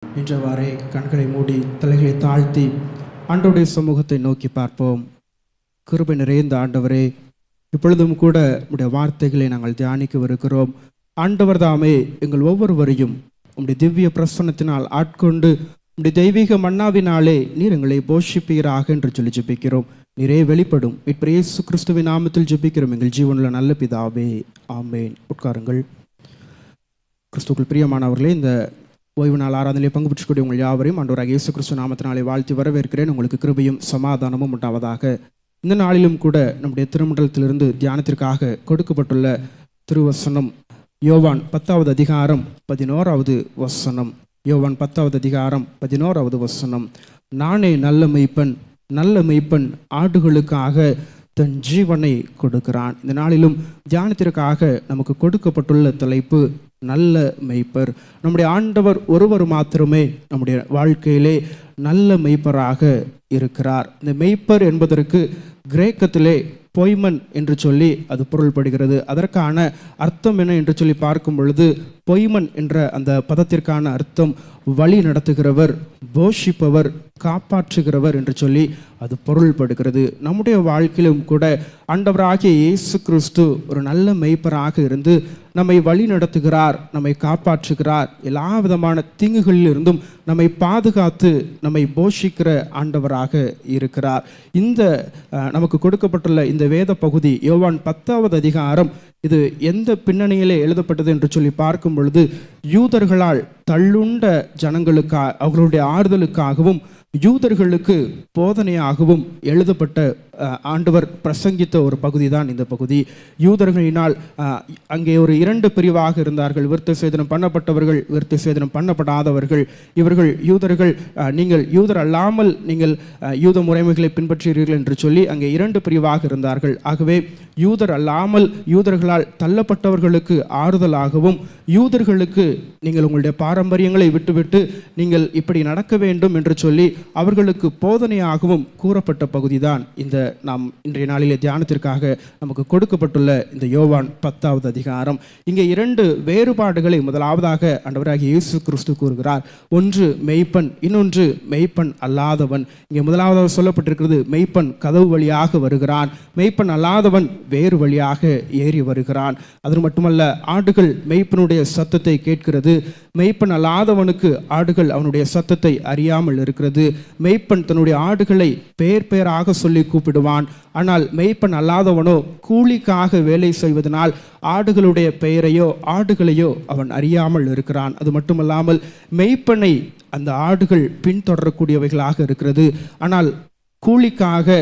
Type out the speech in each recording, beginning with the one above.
என்றவாறே கண்களை மூடி தலைகளை தாழ்த்தி ஆண்டவருடைய சமூகத்தை நோக்கி பார்ப்போம். கிருபை நிறைந்த ஆண்டவரே, இப்பொழுதும் கூட உம்முடைய வார்த்தைகளை நாங்கள் தியானிக்கவிருக்கிறோம். ஆண்டவர் தாமே எங்கள் ஒவ்வொருவரையும் உம்முடைய திவ்ய பிரசன்னத்தினால் ஆட்கொண்டு உம்முடைய தெய்வீக மன்னாவினாலே நீர் எங்களை போஷிப்பீராக என்று சொல்லி ஜெபிக்கிறோம். நீரே வெளிப்படும் மீட்பர் இயேசு கிறிஸ்துவின் நாமத்தில் ஜெபிக்கிறோம் எங்கள் ஜீவனுள்ள நல்ல பிதாவே, ஆமேன். உட்காருங்கள். கிறிஸ்துவுக்குள் பிரியமானவர்களே, இந்த ஓய்வு நாள் ஆராதனையில் பங்கு பெற்றுக்கூடிய உங்கள் யாவரையும் ஆண்டவராகிய இயேசு கிறிஸ்து நாமத்தினாலே வாழ்த்தி வரவேற்கிறேன். உங்களுக்கு கிருபையும் சமாதானமும் உண்டாவதாக. இந்த நாளிலும் கூட நம்முடைய திருமண்டலத்திலிருந்து தியானத்திற்காக கொடுக்கப்பட்டுள்ள திருவசனம் யோவான் 10வது அதிகாரம் 11வது வசனம். யோவான் 10வது அதிகாரம் 11வது வசனம். நானே நல்ல மெய்ப்பன், நல்ல மெய்ப்பன் ஆடுகளுக்காக தன் ஜீவனை கொடுக்கிறான். இந்த நாளிலும் தியானத்திற்காக நமக்கு கொடுக்கப்பட்டுள்ள தலைப்பு நல்ல மெய்ப்பர். நம்முடைய ஆண்டவர் ஒருவர் மாத்திரமே நம்முடைய வாழ்க்கையிலே நல்ல மெய்ப்பராக இருக்கிறார். இந்த மெய்ப்பர் என்பதற்கு கிரேக்கத்திலே பொய்மன் என்று சொல்லி அது பொருள்படுகிறது. அதற்கான அர்த்தம் என்ன என்று சொல்லி பார்க்கும் பொழுது, பொய்மன் என்ற அந்த பதத்திற்கான அர்த்தம் வழி நடத்துகிறவர், போஷிப்பவர், காப்பாற்றுகிறவர் என்று சொல்லி அது பொருள்படுகிறது. நம்முடைய வாழ்க்கையிலும் கூட ஆண்டவராகிய இயேசு கிறிஸ்து ஒரு நல்ல மெய்ப்பராக இருந்து நம்மை வழி நடத்துகிறார், நம்மை காப்பாற்றுகிறார். எல்லா விதமான தீங்குகளிலிருந்தும் நம்மை பாதுகாத்து நம்மை போஷிக்கிற ஆண்டவராக இருக்கிறார். இந்த நமக்கு கொடுக்கப்பட்டுள்ள இந்த வேத பகுதி யோவான் 10வது அதிகாரம், இது எந்த பின்னணியிலே எழுதப்பட்டது என்று சொல்லி பார்க்கும் பொழுது, யூதர்களால் தள்ளுண்ட ஜனங்களுக்காக, அவர்களுடைய ஆறுதலுக்காகவும் யூதர்களுக்கு போதனையாகவும் எழுதப்பட்ட ஆண்டவர் பிரசங்கித்த ஒரு பகுதி தான் இந்த பகுதி. யூதர்களினால் அங்கே ஒரு 2 பிரிவாக இருந்தார்கள். விருத்த சேதனம் பண்ணப்பட்டவர்கள், விருத்த சேதனம் பண்ணப்படாதவர்கள். இவர்கள் யூதர்கள், நீங்கள் யூதர் அல்லாமல் நீங்கள் யூத முறைமைகளை பின்பற்றுகிறீர்கள் என்று சொல்லி அங்கே 2 பிரிவாக இருந்தார்கள். ஆகவே யூதர் அல்லாமல் யூதர்களால் தள்ளப்பட்டவர்களுக்கு ஆறுதலாகவும், யூதர்களுக்கு நீங்கள் உங்களுடைய பாரம்பரியங்களை விட்டுவிட்டு நீங்கள் இப்படி நடக்க வேண்டும் என்று சொல்லி அவர்களுக்கு போதனையாகவும் கூறப்பட்ட பகுதி தான் இந்த நாம் இன்றைய நாளிலே தியானத்திற்காக நமக்கு கொடுக்கப்பட்டுள்ள இந்த யோவான் 10வது அதிகாரம். இங்கே 2 வேறுபாடுகளை முதலாவதாக ஆண்டவராகிய இயேசு கிறிஸ்து கூறுகிறார். ஒன்று மெய்ப்பன், இன்னொன்று மெய்ப்பன் அல்லாதவன். இங்கே முதலாவதாக சொல்லப்பட்டிருக்கிறது, மெய்ப்பன் கதவு வழியாக வருகிறான், மெய்ப்பன் அல்லாதவன் வேறு வழியாக ஏறி வருகிறான். அது மட்டுமல்ல, ஆடுகள் மெய்ப்பனுடைய சத்தத்தை கேட்கிறது, மெய்ப்பன் அல்லாதவனுக்கு ஆடுகள் அவனுடைய சத்தத்தை அறியாமல் இருக்கிறது. மெய்ப்பன் தன்னுடைய ஆடுகளை பேர் பேராக சொல்லி கூப்பிடுவான். ஆனால் மெய்ப்பன் அல்லாதவனோ கூலிக்காக வேலை செய்வதனால் ஆடுகளுடைய பெயரையோ ஆடுகளையோ அவன் அறியாமல் இருக்கிறான். அது மட்டுமல்லாமல் மெய்ப்பனை அந்த ஆடுகள் பின்தொடரக்கூடியவைகளாக இருக்கிறது. ஆனால் கூலிக்காக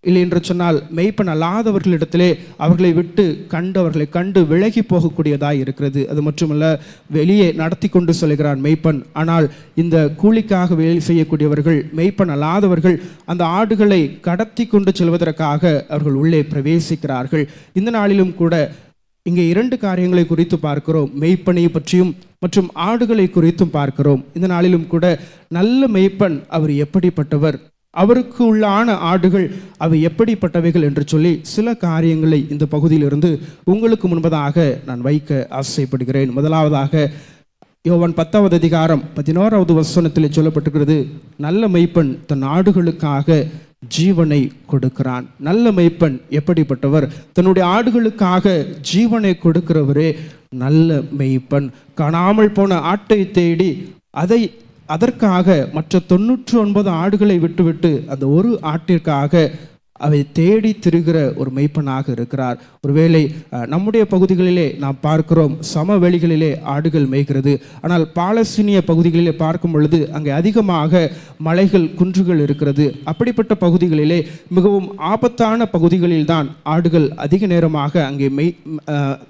இல்லை என்று சொன்னால் மெய்ப்பன் அல்லாதவர்களிடத்திலே அவர்களை விட்டு அவர்களை கண்டு விலகி போகக்கூடியதாய் இருக்கிறது. அது மட்டுமல்ல, வெளியே நடத்தி கொண்டு செல்கிறான் மெய்ப்பன். ஆனால் இந்த கூலிக்காக வேலை செய்யக்கூடியவர்கள், மெய்ப்பன் அல்லாதவர்கள், அந்த ஆடுகளை கடத்தி கொண்டு செல்வதற்காக அவர்கள் உள்ளே பிரவேசிக்கிறார்கள். இந்த நாளிலும் கூட இங்கே 2 காரியங்களை குறித்து பார்க்கிறோம். மெய்ப்பனை பற்றியும் மற்றும் ஆடுகளை குறித்தும் பார்க்கிறோம். இந்த நாளிலும் கூட நல்ல மெய்ப்பன் அவர் எப்படிப்பட்டவர், அவருக்கு உள்ளான ஆடுகள் அவை எப்படிப்பட்டவைகள் என்று சொல்லி சில காரியங்களை இந்த பகுதியிலிருந்து உங்களுக்கு முன்பதாக நான் வைக்க ஆசைப்படுகிறேன். முதலாவதாக யோவான் 10வது அதிகாரம் 11வது வசனத்தில் சொல்லப்பட்டிருக்கிறது, நல்ல மெய்ப்பன் தன் ஆடுகளுக்காக ஜீவனை கொடுக்கிறான். நல்ல மெய்ப்பன் எப்படிப்பட்டவர்? தன்னுடைய ஆடுகளுக்காக ஜீவனை கொடுக்கிறவரே நல்ல மெய்ப்பன். காணாமல் போன ஆட்டை தேடி அதற்காக மற்ற 99 ஆடுகளை விட்டுவிட்டு அந்த ஒரு ஆட்டிற்காக அவை தேடி திரிகிற ஒரு மெய்ப்பனாக இருக்கிறார். ஒருவேளை நம்முடைய பகுதிகளிலே நாம் பார்க்கிறோம், சமவெளிகளிலே ஆடுகள் மேய்கிறது. ஆனால் பாலஸ்தீனிய பகுதிகளிலே பார்க்கும் பொழுது அங்கே அதிகமாக மலைகள், குன்றுகள் இருக்கிறது. அப்படிப்பட்ட பகுதிகளிலே மிகவும் ஆபத்தான பகுதிகளில்தான் ஆடுகள் அதிக நேரமாக அங்கே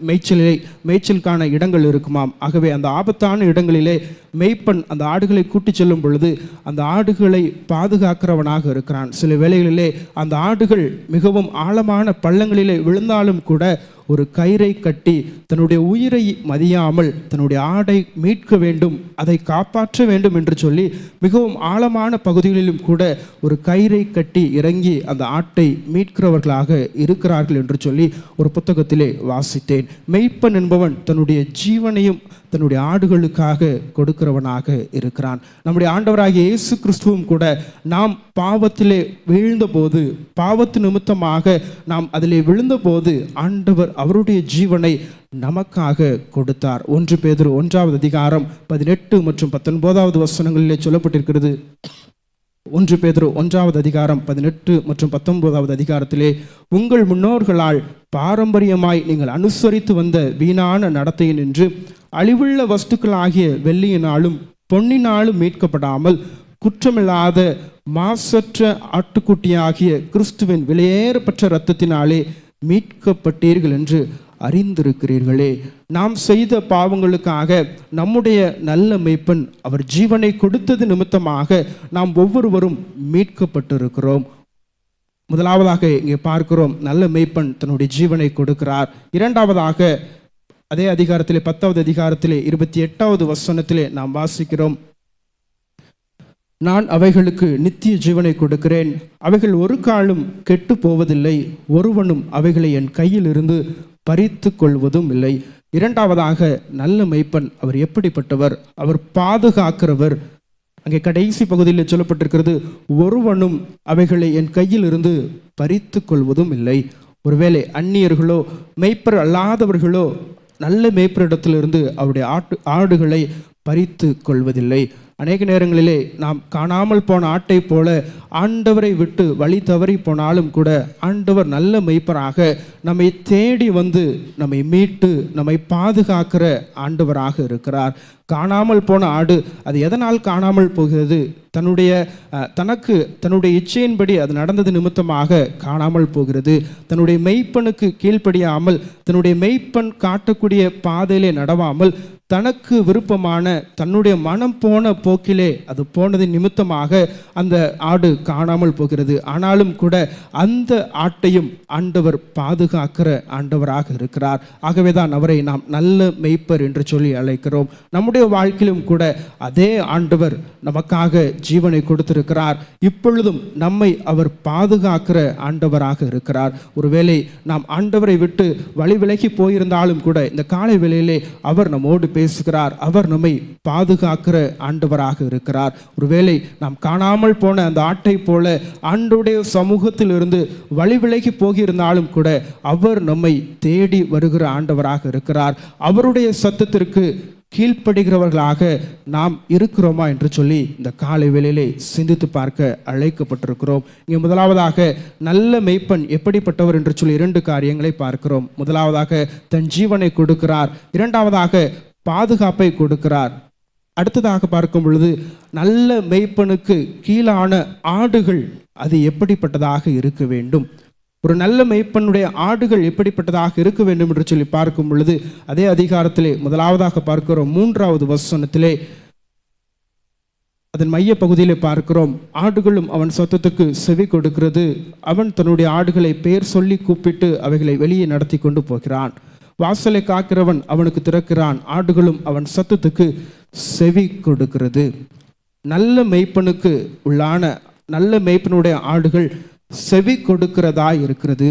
மேய்ச்சலுக்கான இடங்கள் இருக்குமாம். ஆகவே அந்த ஆபத்தான இடங்களிலே மெய்ப்பன் அந்த ஆடுகளை கூட்டி செல்லும் பொழுது அந்த ஆடுகளை பாதுகாக்கிறவனாக இருக்கிறான். சில வேளைகளிலே அந்த ஆடுகள் மிகவும் ஆழமான பள்ளங்களிலே விழுந்தாலும் கூட ஒரு கயிறை கட்டி தன்னுடைய உயிரை மதியாமல் தன்னுடைய ஆடை மீட்க வேண்டும், அதை காப்பாற்ற வேண்டும் என்று சொல்லி மிகவும் ஆழமான பகுதிகளிலும் கூட ஒரு கயிறை கட்டி இறங்கி அந்த ஆட்டை மீட்கிறவர்களாக இருக்கிறார்கள் என்று சொல்லி ஒரு புத்தகத்திலே வாசித்தேன். மெய்ப்பன் என்பவன் தன்னுடைய ஜீவனையும் தன்னுடைய ஆடுகளுக்காக கொடுக்கிறவனாக இருக்கிறான். நம்முடைய ஆண்டவராகிய இயேசு கிறிஸ்துவும் கூட நாம் பாவத்திலே வீழ்ந்தபோது, பாவத்து நிமித்தமாக நாம் அதிலே விழுந்தபோது ஆண்டவர் அவருடைய ஜீவனை நமக்காக கொடுத்தார். 1 பேதுரு 1 அதிகாரம் 18 மற்றும் 19 வசனங்களிலே சொல்லப்பட்டிருக்கிறது. 1 பேதுரு 1 அதிகாரம் 18 மற்றும் 19 அதிகாரத்திலே, உங்கள் முன்னோர்களால் பாரம்பரியமாய் நீங்கள் அனுசரித்து வந்த வீணான நடத்தையினின்று அழிவுள்ள வஸ்துக்களாகிய வெள்ளியினாலும் பொன்னினாலும் மீட்கப்படாமல் குற்றமில்லாத மாசற்ற ஆட்டுக்குட்டியாகிய கிறிஸ்துவின் விலையேறப்பட்ட இரத்தத்தினாலே மீட்கப்பட்டீர்கள் என்று அறிந்திருக்கிறீர்களே. நாம் செய்த பாவங்களுக்காக நம்முடைய நல்ல மேய்ப்பன் அவர் ஜீவனை கொடுத்தது நிமித்தமாக நாம் ஒவ்வொருவரும் மீட்கப்பட்டிருக்கிறோம். முதலாவதாக இங்கே பார்க்கிறோம், நல்ல மேய்ப்பன் தன்னுடைய ஜீவனை கொடுக்கிறார். இரண்டாவதாக அதே அதிகாரத்திலே 10 அதிகாரத்திலே 28 வசனத்திலே நாம் வாசிக்கிறோம், நான் அவைகளுக்கு நித்திய ஜீவனை கொடுக்கிறேன், அவைகள் ஒரு காலும் கெட்டு போவதில்லை, ஒருவனும் அவைகளை என் கையில் இருந்து பறித்து கொள்வதும் இல்லை. இரண்டாவதாக நல்ல மேய்ப்பன் அவர் எப்படிப்பட்டவர்? அவர் பாதுகாக்கிறவர். அங்கே கடைசி பகுதியில் சொல்லப்பட்டிருக்கிறது, ஒருவனும் அவைகளை என் கையில் இருந்து பறித்து கொள்வதும் இல்லை. ஒருவேளை அந்நியர்களோ மேய்ப்பர் அல்லாதவர்களோ நல்ல மேய்ப்பரிடத்திலிருந்து அவருடைய ஆடுகளை பறித்து கொள்வதில்லை. அநேக நேரங்களிலே நாம் காணாமல் போன ஆட்டை போல ஆண்டவரை விட்டு வழி தவறி போனாலும் கூட ஆண்டவர் நல்ல மேய்ப்பராக நம்மை தேடி வந்து நம்மை மீட்டு நம்மை பாதுகாக்கிற ஆண்டவராக இருக்கிறார். காணாமல் போன ஆடு அது எதனால் காணாமல் போகிறது? தன்னுடைய இச்சையின்படி அது நடந்தது நிமித்தமாக காணாமல் போகிறது. தன்னுடைய மெய்ப்பனுக்கு கீழ்ப்படியாமல், தன்னுடைய மெய்ப்பன் காட்டக்கூடிய பாதையிலே நடவாமல், தனக்கு விருப்பமான தன்னுடைய மனம் போன போக்கிலே அது போனது நிமித்தமாக அந்த ஆடு காணாமல் போகிறது. ஆனாலும் கூட அந்த ஆட்டையும் ஆண்டவர் பாதுகாக்கிற ஆண்டவராக இருக்கிறார். ஆகவேதான் அவரை நாம் நல்ல மெய்ப்பர் என்று சொல்லி அழைக்கிறோம். நம்முடைய வாழ்க்கையிலும் கூட அதே ஆண்டவர் நமக்காக ஜீவனை கொடுத்திருக்கிறார். இப்பொழுதும் நம்மை அவர் பாதுகாக்கிற ஆண்டவராக இருக்கிறார். ஒருவேளை நாம் ஆண்டவரை விட்டு வழி விலகி போயிருந்தாலும் கூட இந்த காலை வேளையிலே அவர் நம்மோடு பேசுகிறார். அவர் நம்மை பாதுகாக்கிற ஆண்டவராக இருக்கிறார். ஒருவேளை நாம் காணாமல் போன அந்த ஆட்டை போல ஆண்டவருடைய சமூகத்தில் இருந்து வழி விலகி போகியிருந்தாலும் கூட அவர் நம்மை தேடி வருகிற ஆண்டவராக இருக்கிறார். அவருடைய சத்தத்திற்கு கீழ்ப்படுகிறவர்களாக நாம் இருக்கிறோமா என்று சொல்லி இந்த காலை வேளையிலே சிந்தித்து பார்க்க அழைக்கப்பட்டிருக்கிறோம். இங்கே முதலாவதாக நல்ல மெய்ப்பன் எப்படிப்பட்டவர் என்று சொல்லி 2 காரியங்களை பார்க்கிறோம். முதலாவதாக தன் ஜீவனை கொடுக்கிறார். இரண்டாவதாக பாதுகாப்பை கொடுக்கிறார். அடுத்ததாக பார்க்கும் பொழுது நல்ல மெய்ப்பனுக்கு கீழான ஆடுகள் அது எப்படிப்பட்டதாக இருக்க வேண்டும்? ஒரு நல்ல மெய்ப்பனுடைய ஆடுகள் எப்படிப்பட்டதாக இருக்க வேண்டும் என்று சொல்லி பார்க்கும் பொழுது அதே அதிகாரத்திலே முதலாவதாக பார்க்கிறோம் 3வது வசனத்திலே அதன் மைய பகுதியிலே பார்க்கிறோம், ஆடுகளும் அவன் சத்தத்துக்கு செவி கொடுக்கிறது, அவன் தன்னுடைய ஆடுகளை பெயர் சொல்லி கூப்பிட்டு அவைகளை வெளியே நடத்தி கொண்டு போகிறான், வாசலை காக்கிறவன் அவனுக்கு திறக்கிறான், ஆடுகளும் அவன் சத்தத்துக்கு செவி கொடுக்கிறது. நல்ல மெய்ப்பனுக்கு உள்ளான நல்ல மெய்ப்பனுடைய ஆடுகள் செவி கொடுக்கிறதா இருக்கிறது.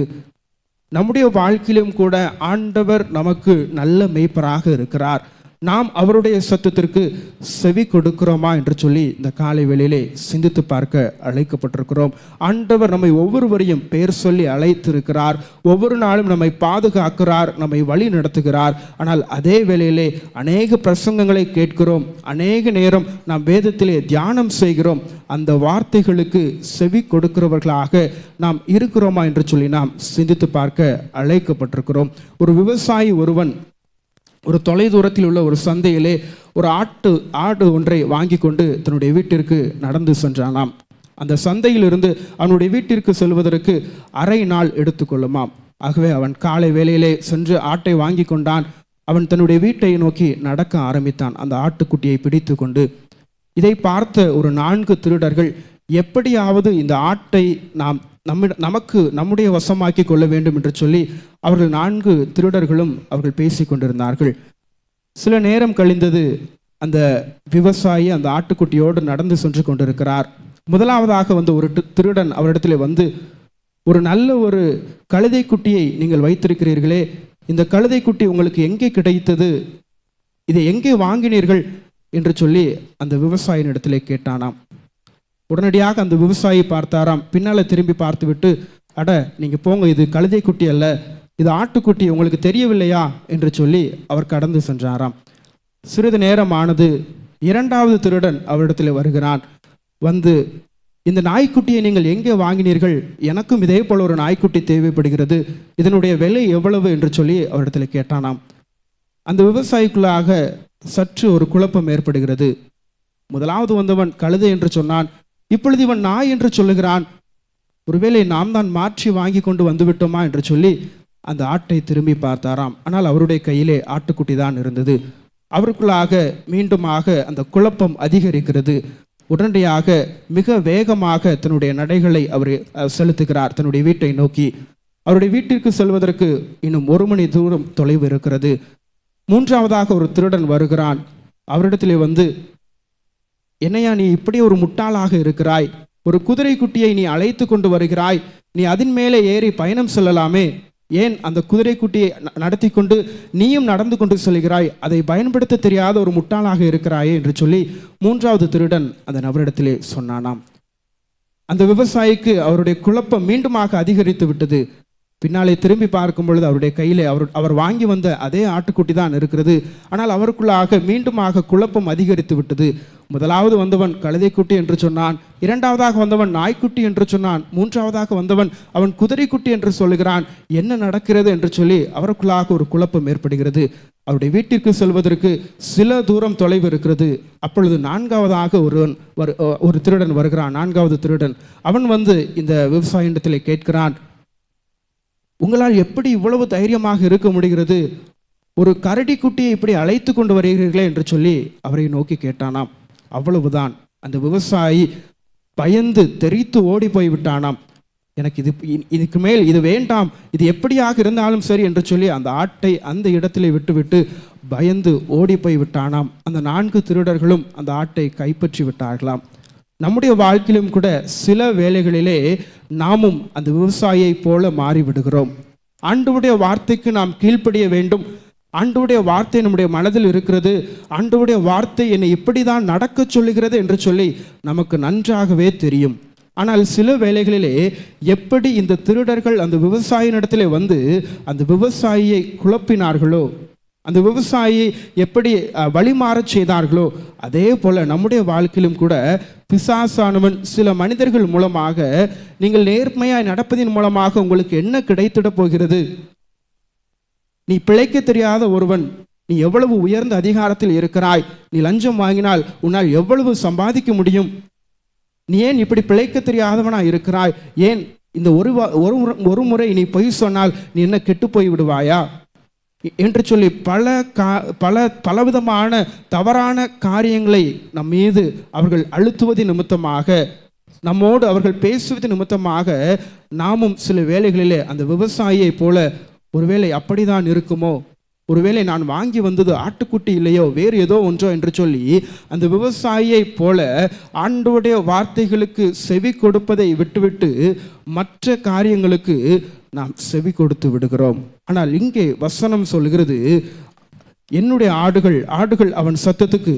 நம்முடைய வாழ்க்கையிலும் கூட ஆண்டவர் நமக்கு நல்ல மெய்ப்பராக இருக்கிறார். நாம் அவருடைய சத்தத்திற்கு செவி கொடுக்கிறோமா என்று சொல்லி இந்த காலை வேளையிலே சிந்தித்து பார்க்க அழைக்கப்பட்டிருக்கிறோம். ஆண்டவர் நம்மை ஒவ்வொருவரையும் பெயர் சொல்லி அழைத்திருக்கிறார். ஒவ்வொரு நாளும் நம்மை பாதுகாக்கிறார், நம்மை வழி நடத்துகிறார். ஆனால் அதே வேளையிலே அநேக பிரசங்கங்களை கேட்கிறோம், அநேக நேரம் நாம் வேதத்திலே தியானம் செய்கிறோம். அந்த வார்த்தைகளுக்கு செவி கொடுக்கிறவர்களாக நாம் இருக்கிறோமா என்று சொல்லி நாம் சிந்தித்து பார்க்க அழைக்கப்பட்டிருக்கிறோம். ஒரு விவசாயி ஒருவன் ஒரு தொலைதூரத்தில் உள்ள ஒரு சந்தையிலே ஒரு ஆடு ஒன்றை வாங்கி கொண்டு தன்னுடைய வீட்டிற்கு நடந்து சென்றானாம். அந்த சந்தையிலிருந்து அவனுடைய வீட்டிற்கு செல்வதற்கு அரை நாள் எடுத்துக்கொள்ளுமாம். ஆகவே அவன் காலை வேளையிலே சென்று ஆட்டை வாங்கி கொண்டான். அவன் தன்னுடைய வீட்டை நோக்கி நடக்க ஆரம்பித்தான், அந்த ஆட்டுக்குட்டியை பிடித்து கொண்டு. இதை பார்த்த ஒரு 4 திருடர்கள் எப்படியாவது இந்த ஆட்டை நமக்கு நம்முடைய வசமாக்கி கொள்ள வேண்டும் என்று சொல்லி அவர்கள் 4 திருடர்களும் அவர்கள் பேசி கொண்டிருந்தார்கள். சில நேரம் கழிந்தது. அந்த விவசாயி அந்த ஆட்டுக்குட்டியோடு நடந்து சென்று கொண்டிருக்கிறார். முதலாவதாக வந்து ஒரு திருடன் அவரிடத்தில் வந்து, ஒரு நல்ல ஒரு கழுதை குட்டியை நீங்கள் வைத்திருக்கிறீர்களே, இந்த கழுதை குட்டி உங்களுக்கு எங்கே கிடைத்தது இதை எங்கே வாங்கினீர்கள் என்று சொல்லி அந்த விவசாயியின் இடத்திலே கேட்டானாம். உடனடியாக அந்த விவசாயி பார்த்தாராம். பின்னால் திரும்பி பார்த்துவிட்டு, அட நீங்கள் போங்க, இது கழுதை குட்டி அல்ல, இது ஆட்டுக்குட்டி, உங்களுக்கு தெரியவில்லையா என்று சொல்லி அவர் கடந்து சென்றாராம். சிறிது நேரம் ஆனது. இரண்டாவது திருடன் அவரிடத்தில் வருகிறான். வந்து, இந்த நாய்க்குட்டியை நீங்கள் எங்கே வாங்கினீர்கள்? எனக்கும் இதே போல ஒரு நாய்க்குட்டி தேவைப்படுகிறது, இதனுடைய விலை எவ்வளவு என்று சொல்லி அவரிடத்தில் கேட்டானாம். அந்த விவசாயிக்குள்ளாக சற்று ஒரு குழப்பம் ஏற்படுகிறது. முதலாவது வந்தவன் கழுதை என்று சொன்னான், இப்பொழுது இவன் நாய் என்று சொல்லுகிறான். ஒருவேளை நாம் தான் மாற்றி வாங்கி கொண்டு வந்துவிட்டோமா என்று சொல்லி அந்த ஆட்டை திரும்பி பார்த்தாராம். ஆனால் அவருடைய கையிலே ஆட்டுக்குட்டி தான் இருந்தது. அவருக்குள்ளாக மீண்டுமாக அந்த குழப்பம் அதிகரிக்கிறது. உடனடியாக மிக வேகமாக தன்னுடைய நடைகளை அவர் செலுத்துகிறார் தன்னுடைய வீட்டை நோக்கி. அவருடைய வீட்டிற்கு செல்வதற்கு இன்னும் 1 மணி தூரம் தொலைவு இருக்கிறது. மூன்றாவதாக ஒரு திருடன் வருகிறான். அவரிடத்திலே வந்து, என்னையா நீ இப்படி ஒரு முட்டாளாக இருக்கிறாய்? ஒரு குதிரை குட்டியை நீ அழைத்து கொண்டு வருகிறாய், நீ அதன் மேலே ஏறி பயணம் செல்லலாமே, ஏன் அந்த குதிரை குட்டியை நடத்தி கொண்டு நீயும் நடந்து கொண்டு செல்கிறாய்? அதை பயன்படுத்த தெரியாத ஒரு முட்டாளாக இருக்கிறாயே என்று சொல்லி மூன்றாவது திருடன் அந்த நபரிடத்திலே சொன்னானாம். அந்த விவசாயிக்கு அவருடைய குழப்பம் மீண்டுமாக அதிகரித்து விட்டது. பின்னாலே திரும்பி பார்க்கும் பொழுது அவருடைய கையிலே அவர் வாங்கி வந்த அதே ஆட்டுக்குட்டி தான் இருக்கிறது. ஆனால் அவருக்குள்ளாக மீண்டுமாக குழப்பம் அதிகரித்து விட்டது. முதலாவது வந்தவன் கழுதைக்குட்டி என்று சொன்னான், இரண்டாவதாக வந்தவன் நாய்க்குட்டி என்று சொன்னான், மூன்றாவதாக வந்தவன் அவன் குதிரைக்குட்டி என்று சொல்லுகிறான். என்ன நடக்கிறது என்று சொல்லி அவருக்குள்ளாக ஒரு குழப்பம் ஏற்படுகிறது. அவருடைய வீட்டிற்கு செல்வதற்கு சில தூரம் தொலைவு இருக்கிறது. அப்பொழுது நான்காவதாக ஒரு திருடன் வருகிறான். நான்காவது திருடன் அவன் வந்து இந்த விவசாயிடத்திலே கேட்கிறான், உங்களால் எப்படி இவ்வளவு தைரியமாக இருக்க முடிகிறது? ஒரு கரடி குட்டியை இப்படி அழைத்து கொண்டு வருகிறீர்களே என்று சொல்லி அவரை நோக்கி கேட்டானாம். அவ்வளவுதான். அந்த விவசாயி பயந்து தெரித்து ஓடி போய்விட்டானாம். எனக்கு இதுக்கு மேல் இது வேண்டாம், இது எப்படியாக இருந்தாலும் சரி என்று சொல்லி அந்த ஆட்டை அந்த இடத்திலே விட்டுவிட்டு பயந்து ஓடி போய் விட்டானாம். அந்த 4 திருடர்களும் அந்த ஆட்டை கைப்பற்றி விட்டார்களாம். நம்முடைய வாழ்க்கையிலும் கூட சில வேளைகளிலே நாமும் அந்த விவசாயியை போல மாறிவிடுகிறோம். ஆண்டவருடைய வார்த்தைக்கு நாம் கீழ்ப்படிய வேண்டும். ஆண்டவருடைய வார்த்தை நம்முடைய மனதில் இருக்கிறது. ஆண்டவருடைய வார்த்தை என்னை இப்படி தான் நடக்க சொல்லுகிறது என்று சொல்லி நமக்கு நன்றாகவே தெரியும். ஆனால் சில வேளைகளிலே எப்படி இந்த திருடர்கள் அந்த விவசாயினிடத்திலே வந்து அந்த விவசாயியை குழப்பினார்களோ, அந்த விவசாயியை எப்படி வழிமாறச் செய்தார்களோ, அதே போல நம்முடைய வாழ்க்கையிலும் கூட பிசாசானவன் சில மனிதர்கள் மூலமாக, நீங்கள் நேர்மையாய் நடப்பதின் மூலமாக உங்களுக்கு என்ன கிடைத்திட போகிறது? நீ பிழைக்க தெரியாத ஒருவன், நீ எவ்வளவு உயர்ந்த அதிகாரத்தில் இருக்கிறாய், நீ லஞ்சம் வாங்கினால் உன்னால் எவ்வளவு சம்பாதிக்க முடியும், நீ ஏன் இப்படி பிழைக்க தெரியாதவனா இருக்கிறாய், ஏன் இந்த ஒரு முறை நீ பொய் சொன்னால் நீ என்ன கெட்டு போய் விடுவாயா என்று சொல்லி பலவிதமான தவறான காரியங்களை நம் மீது அவர்கள் அழுத்துவது நிமித்தமாக, நம்மோடு அவர்கள் பேசுவது நிமித்தமாக நாமும் சில வேளைகளிலே அந்த விவசாயியை போல ஒருவேளை அப்படிதான் இருக்குமோ, ஒருவேளை நான் வாங்கி வந்தது ஆட்டுக்குட்டி இல்லையோ வேறு ஏதோ ஒன்றோ என்று சொல்லி அந்த விவசாயியை போல ஆண்டவருடைய வார்த்தைகளுக்கு செவி கொடுப்பதை விட்டுவிட்டு மற்ற காரியங்களுக்கு நாம் செவி கொடுத்து விடுகிறோம். ஆனால் இங்கே வசனம் சொல்கிறது, என்னுடைய ஆடுகள் அவன் சத்தத்துக்கு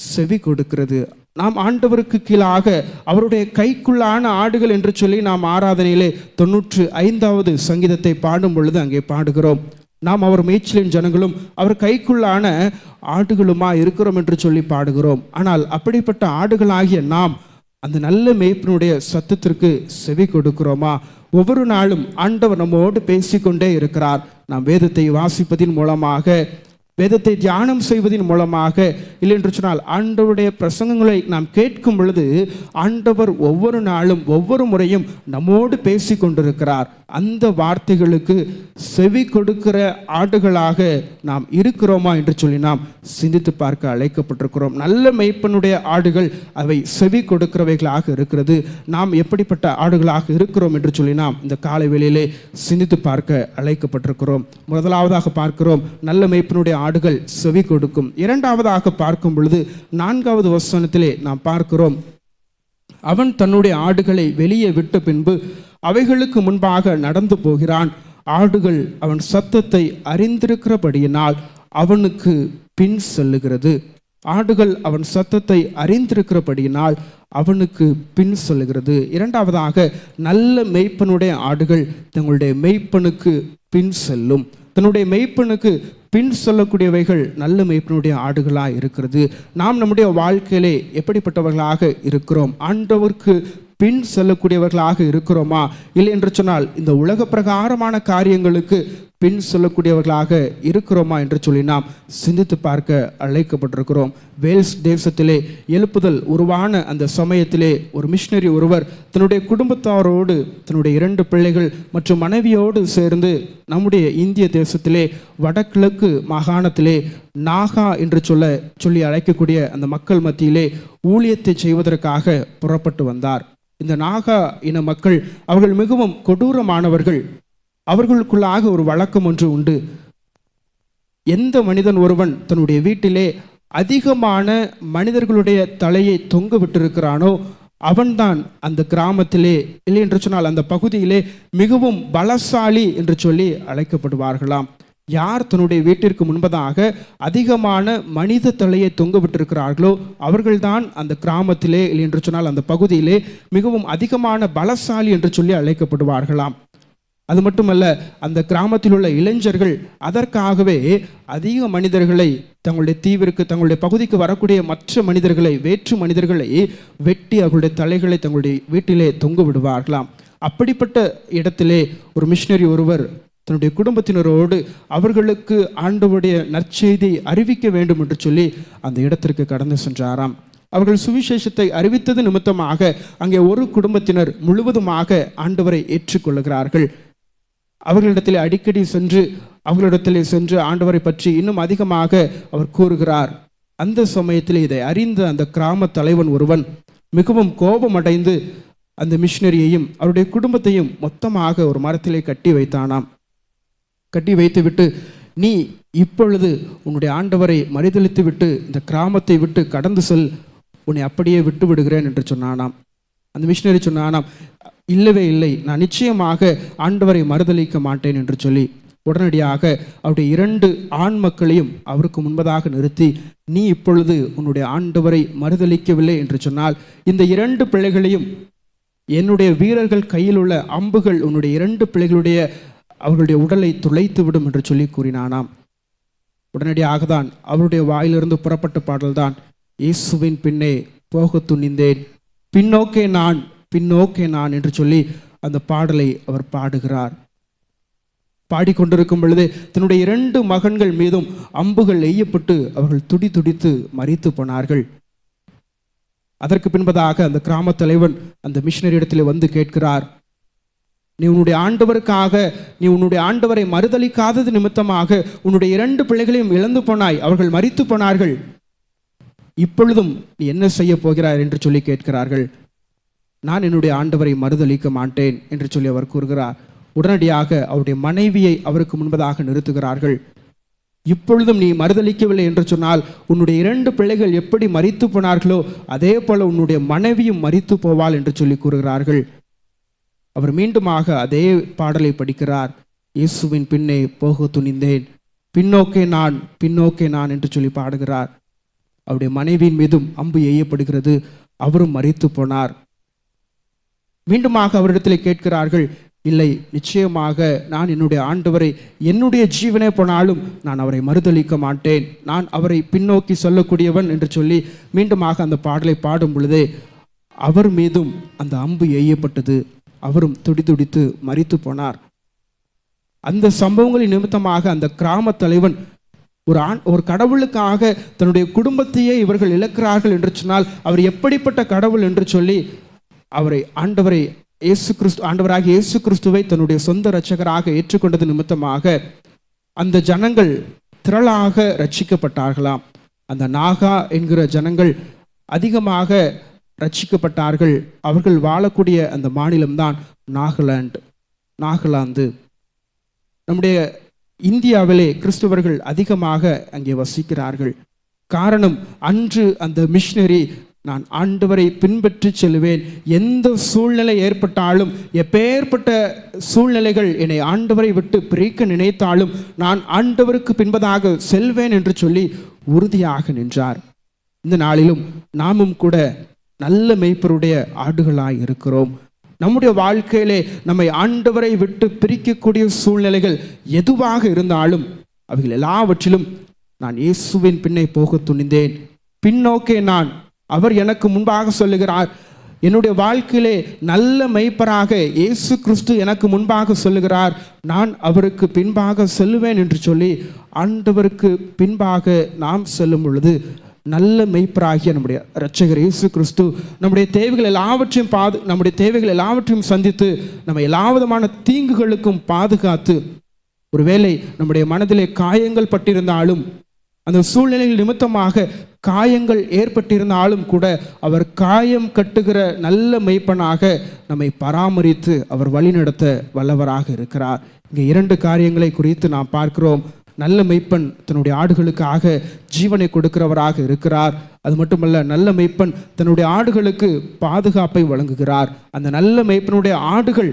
செவி கொடுக்கிறது. நாம் ஆண்டவருக்கு கீழாக அவருடைய கைக்குள்ளான ஆடுகள் என்று சொல்லி நாம் ஆராதனையிலே 95வது சங்கீதத்தை பாடும் பொழுது அங்கே பாடுகிறோம். நாம் அவர் மேய்ச்சலின் ஜனங்களும் அவர் கைக்குள்ளான ஆடுகளுமா இருக்கிறோம் என்று சொல்லி பாடுகிறோம். ஆனால் அப்படிப்பட்ட ஆடுகளாகிய நாம் அந்த நல்ல மேய்ப்பினுடைய சத்தத்திற்கு செவி கொடுக்கிறோமா? ஒவ்வொரு நாளும் ஆண்டவர் நம்மோடு பேசிக்கொண்டே இருக்கிறார். நாம் வேதத்தை வாசிப்பதின் மூலமாக, வேதத்தை தியானம் செய்வதன் மூலமாக, இல்லை என்று சொன்னால் ஆண்டவருடைய பிரசங்கங்களை நாம் கேட்கும் பொழுது ஆண்டவர் ஒவ்வொரு நாளும் ஒவ்வொரு முறையும் நம்மோடு பேசி கொண்டிருக்கிறார். அந்த வார்த்தைகளுக்கு செவி கொடுக்கிற ஆடுகளாக நாம் இருக்கிறோமா என்று சொல்லி நாம் சிந்தித்து பார்க்க அழைக்கப்பட்டிருக்கிறோம். நல்ல மேய்ப்பனுடைய ஆடுகள் அவை செவி கொடுக்கிறவைகளாக இருக்கிறது. நாம் எப்படிப்பட்ட ஆடுகளாக இருக்கிறோம் என்று சொல்லி நாம் இந்த காலை வேளையிலே சிந்தித்து பார்க்க அழைக்கப்பட்டிருக்கிறோம். முதலாவதாக பார்க்கிறோம், நல்ல மேய்ப்பனுடைய ஆடுகள் செவி கொடுக்கும். இரண்டாவதாக பார்க்கும் பொழுது 4வது வசனத்திலே நாம் பார்க்கிறோம், அவன் தன்னுடைய ஆடுகளை வெளியே விட்ட பின்பு அவைகளுக்கு முன்பாக நடந்து போகிறான். ஆடுகள் அவன் சத்தத்தை அறிந்திருக்கிறபடியினால் அவனுக்கு பின் செல்லுகிறது. ஆடுகள் அவன் சத்தத்தை அறிந்திருக்கிறபடியினால் அவனுக்கு பின் செல்லுகிறது. இரண்டாவதாக, நல்ல மேய்ப்பனுடைய ஆடுகள் தங்களுடைய மேய்ப்பனுக்கு பின் செல்லும். தன்னுடைய மேய்ப்பனுக்கு பின் சொல்லக்கூடியவைகள் நல்ல மேய்ப்பனுடைய ஆடுகளாக இருக்கிறது. நாம் நம்முடைய வாழ்க்கையிலே எப்படிப்பட்டவர்களாக இருக்கிறோம்? ஆண்டவருக்கு பின் செல்லக்கூடியவர்களாக இருக்கிறோமா? இல்லை என்று சொன்னால் இந்த உலக பிரகாரமான காரியங்களுக்கு பின் சொல்லக்கூடியவர்களாக இருக்கிறோமா என்று சொல்லி நாம் சிந்தித்து பார்க்க அழைக்கப்பட்டிருக்கிறோம். வேல்ஸ் தேசத்திலே எழுப்புதல் உருவான அந்த சமயத்திலே ஒரு மிஷினரி ஒருவர் தன்னுடைய குடும்பத்தாரோடு தன்னுடைய 2 பிள்ளைகள் மற்றும் மனைவியோடு சேர்ந்து நம்முடைய இந்திய தேசத்திலே வடகிழக்கு மாகாணத்திலே நாகா என்று சொல்லி அழைக்கக்கூடிய அந்த மக்கள் மத்தியிலே ஊழியத்தை செய்வதற்காக புறப்பட்டு வந்தார். இந்த நாகா இன மக்கள் அவர்கள் மிகவும் கொடூரமானவர்கள். அவர்களுக்குள்ளாக ஒரு வழக்கம் ஒன்று உண்டு. எந்த மனிதன் ஒருவன் தன்னுடைய வீட்டிலே அதிகமான மனிதர்களுடைய தலையை தொங்க விட்டிருக்கிறானோ அவன்தான் அந்த கிராமத்திலே, இல்லை என்று சொன்னால் அந்த பகுதியிலே மிகவும் பலசாலி என்று சொல்லி அழைக்கப்படுவார்களாம். யார் தன்னுடைய வீட்டிற்கு முன்பதாக அதிகமான மனித தலையை தொங்க விட்டிருக்கிறார்களோ அவர்கள்தான் அந்த கிராமத்திலே, இல்லை என்று சொன்னால் அந்த பகுதியிலே மிகவும் அதிகமான பலசாலி என்று சொல்லி அழைக்கப்படுவார்களாம். அது மட்டுமல்ல, அந்த கிராமத்தில் உள்ள இளைஞர்கள் அதற்காகவே அதிக மனிதர்களை தங்களுடைய தீவிற்கு, தங்களுடைய பகுதிக்கு வரக்கூடிய மற்ற மனிதர்களை, வேற்று மனிதர்களை வெட்டி அவர்களுடைய தலைகளை தங்களுடைய வீட்டிலே தொங்க விடுவார்களாம். அப்படிப்பட்ட இடத்திலே ஒரு மிஷினரி ஒருவர் தன்னுடைய குடும்பத்தினரோடு அவர்களுக்கு ஆண்டவருடைய நற்செய்தி அறிவிக்க வேண்டும் என்று சொல்லி அந்த இடத்திற்கு கடந்து சென்றாராம். அவர்கள் சுவிசேஷத்தை அறிவித்தது நிமித்தமாக அங்கே ஒரு குடும்பத்தினர் முழுவதுமாக ஆண்டவரை ஏற்றுக்கொள்ளுகிறார்கள். அவர்களிடத்தில் அடிக்கடி சென்று அவர்களிடத்திலே சென்று ஆண்டவரை பற்றி இன்னும் அதிகமாக அவர் கூறுகிறார். அந்த சமயத்தில் இதை அறிந்த அந்த கிராம தலைவன் ஒருவன் மிகவும் கோபமடைந்து அந்த மிஷினரியையும் அவருடைய குடும்பத்தையும் மொத்தமாக ஒரு மரத்திலே கட்டி வைத்தானாம். கட்டி வைத்துவிட்டு, நீ இப்பொழுது உன்னுடைய ஆண்டவரை மறுதலித்து விட்டு இந்த கிராமத்தை விட்டு கடந்து செல், உன்னை அப்படியே விட்டு விடுகிறேன் என்று சொன்னானாம். அந்த மிஷினரி சொன்னானாம், இல்லவே இல்லை, நான் நிச்சயமாக ஆண்டவரை மறுதலிக்க மாட்டேன் என்று சொல்லி உடனடியாக அவருடைய 2 ஆண் மக்களையும் அவருக்கு முன்பதாக நிறுத்தி, நீ இப்பொழுது உன்னுடைய ஆண்டவரை மறுதலிக்கவில்லை என்று சொன்னால் இந்த 2 பிள்ளைகளையும் என்னுடைய வீரர்கள் கையில் உள்ள அம்புகள் உன்னுடைய 2 பிள்ளைகளுடைய அவர்களுடைய உடலை துளைத்து விடும் என்று சொல்லி கூறினானாம். உடனடியாக தான் அவருடைய வாயிலிருந்து புறப்பட்ட பாடல்தான், இயேசுவின் பின்னே போக துணிந்தேன், பின்னோக்கே நான் பின்னோக்கே நான் என்று சொல்லி அந்த பாடலை அவர் பாடுகிறார். பாடிக்கொண்டிருக்கும் பொழுதே தன்னுடைய 2 மகன்கள் மீதும் அம்புகள் எய்யப்பட்டு அவர்கள் துடி துடித்து மரித்து போனார்கள். அதற்கு பின்பதாக அந்த கிராம தலைவன் அந்த மிஷினரி இடத்திலே வந்து கேட்கிறார், நீ உன்னுடைய ஆண்டவருக்காக, நீ உன்னுடைய ஆண்டவரை மறுதலிக்காதது நிமித்தமாக உன்னுடைய 2 பிள்ளைகளையும் இழந்து போனாய், அவர்கள் மரித்து போனார்கள், இப்பொழுதும் நீ என்ன செய்ய போகிறார் என்று சொல்லி கேட்கிறார்கள். நான் என்னுடைய ஆண்டவரை மறுதலிக்க மாட்டேன் என்று சொல்லி அவர் கூறுகிறார். உடனடியாக அவருடைய மனைவியை அவருக்கு முன்பதாக நிறுத்துகிறார்கள். இப்பொழுதும் நீ மறுதலிக்கவில்லை என்று சொன்னால் உன்னுடைய 2 பிள்ளைகள் எப்படி மரித்து போனார்களோ அதே போல உன்னுடைய மனைவியும் மரித்து போவாள் என்று சொல்லி கூறுகிறார்கள். அவர் மீண்டுமாக அதே பாடலை படிக்கிறார், இயேசுவின் பின்னே போக துணிந்தேன், பின்னோக்கே நான் பின்னோக்கே நான் என்று சொல்லி பாடுகிறார். அவருடைய மனைவியின் மீதும் அம்பு எய்யப்படுகிறது, அவரும் மரித்து போனார். மீண்டுமாக அவரிடத்தில் கேட்கிறார்கள், இல்லை, நிச்சயமாக நான் என்னுடைய ஆண்டவரை, என்னுடைய ஜீவனே போனாலும் நான் அவரை மறுதலிக்க மாட்டேன், நான் அவரை பின்னோக்கி சொல்லக்கூடியவன் என்று சொல்லி மீண்டுமாக அந்த பாடலை பாடும் பொழுதே அவர் மீதும் அந்த அம்பு எய்யப்பட்டது, அவரும் துடி துடித்து மரித்து போனார். அந்த சம்பவங்களின் நிமித்தமாக அந்த கிராம தலைவன் ஒரு கடவுளுக்காக தன்னுடைய குடும்பத்தையே இவர்கள் இழக்கிறார்கள் என்று சொன்னால் அவர் எப்படிப்பட்ட கடவுள் என்று சொல்லி ஆண்டவராகிய இயேசு கிறிஸ்துவை தன்னுடைய சொந்த இரட்சகராக ஏற்றுக்கொண்டது நிமித்தமாக அந்த ஜனங்கள் திரளாக ரட்சிக்கப்பட்டார்களாம். அந்த நாகா என்கிற ஜனங்கள் அதிகமாக ரட்சிக்கப்பட்டார்கள். அவர்கள் வாழக்கூடிய அந்த மாநிலம்தான் நாகாலாந்து. நம்முடைய இந்தியாவிலே கிறிஸ்தவர்கள் அதிகமாக அங்கே வசிக்கிறார்கள். காரணம், அன்று அந்த மிஷினரி நான் ஆண்டவரை பின்பற்றி செல்வேன். எந்த சூழ்நிலை ஏற்பட்டாலும், எப்பேற்பட்ட சூழ்நிலைகள் என்னை ஆண்டவரை விட்டு பிரிக்க நினைத்தாலும் நான் ஆண்டவருக்கு பின்பதாக செல்வேன் என்று சொல்லி உறுதியாக நின்றார். இந்த நாளிலும் நாமும் கூட நல்ல மேய்ப்பருடைய ஆடுகளாய் இருக்கிறோம். நம்முடைய வாழ்க்கையிலே நம்மை ஆண்டவரை விட்டு பிரிக்கக்கூடிய சூழ்நிலைகள் எதுவாக இருந்தாலும் அவைகள் எல்லாவற்றிலும் நான் இயேசுவின் பின்னே போக துணிந்தேன். பின்னோக்கே நான், அவர் எனக்கு முன்பாக சொல்லுகிறார். என்னுடைய வாழ்க்கையிலே நல்ல மேய்ப்பராக இயேசு கிறிஸ்து எனக்கு முன்பாக சொல்லுகிறார். நான் அவருக்கு பின்பாக செல்லுவேன் என்று சொல்லி ஆண்டவருக்கு பின்பாக நாம் செல்லும் பொழுது நல்ல மேய்ப்பராகிய நம்முடைய இரட்சகர் இயேசு கிறிஸ்து நம்முடைய தேவைகள் எல்லாவற்றையும் சந்தித்து நம்ம எல்லா விதமான தீங்குகளுக்கும் பாதுகாத்து, ஒருவேளை நம்முடைய மனதிலே காயங்கள் பட்டிருந்தாலும், அந்த சூழ்நிலைகள் நிமித்தமாக காயங்கள் ஏற்பட்டிருந்தாலும் கூட அவர் காயம் கட்டுகிற நல்ல மேய்ப்பனாக நம்மை பராமரித்து அவர் வழிநடத்த வல்லவராக இருக்கிறார். இங்கே 2 காரியங்களை குறித்து நாம் பார்க்கிறோம். நல்ல மேய்ப்பன் தன்னுடைய ஆடுகளுக்காக ஜீவனை கொடுக்கிறவராக இருக்கிறார். அது மட்டுமல்ல, நல்ல மேய்ப்பன் தன்னுடைய ஆடுகளுக்கு பாதுகாப்பை வழங்குகிறார். அந்த நல்ல மேய்ப்பனுடைய ஆடுகள்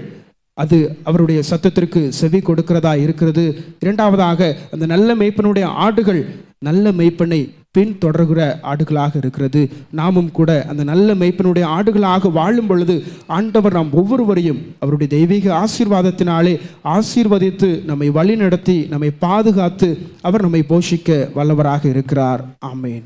அது அவருடைய சத்தத்திற்கு செவி கொடுக்கிறதா இருக்கிறது. 2வதாக, அந்த நல்ல மேய்ப்பனுடைய ஆடுகள் நல்ல மேய்ப்பனை பின்தொடர்கிற ஆடுகளாக இருக்கிறது. நாமும் கூட அந்த நல்ல மேய்ப்பனுடைய ஆடுகளாக வாழும் பொழுது ஆண்டவர் நாம் ஒவ்வொருவரையும் அவருடைய தெய்வீக ஆசீர்வாதத்தினாலே ஆசீர்வதித்து நம்மை வழி நடத்தி நம்மை பாதுகாத்து அவர் நம்மை போஷிக்க வல்லவராக இருக்கிறார். ஆமேன்.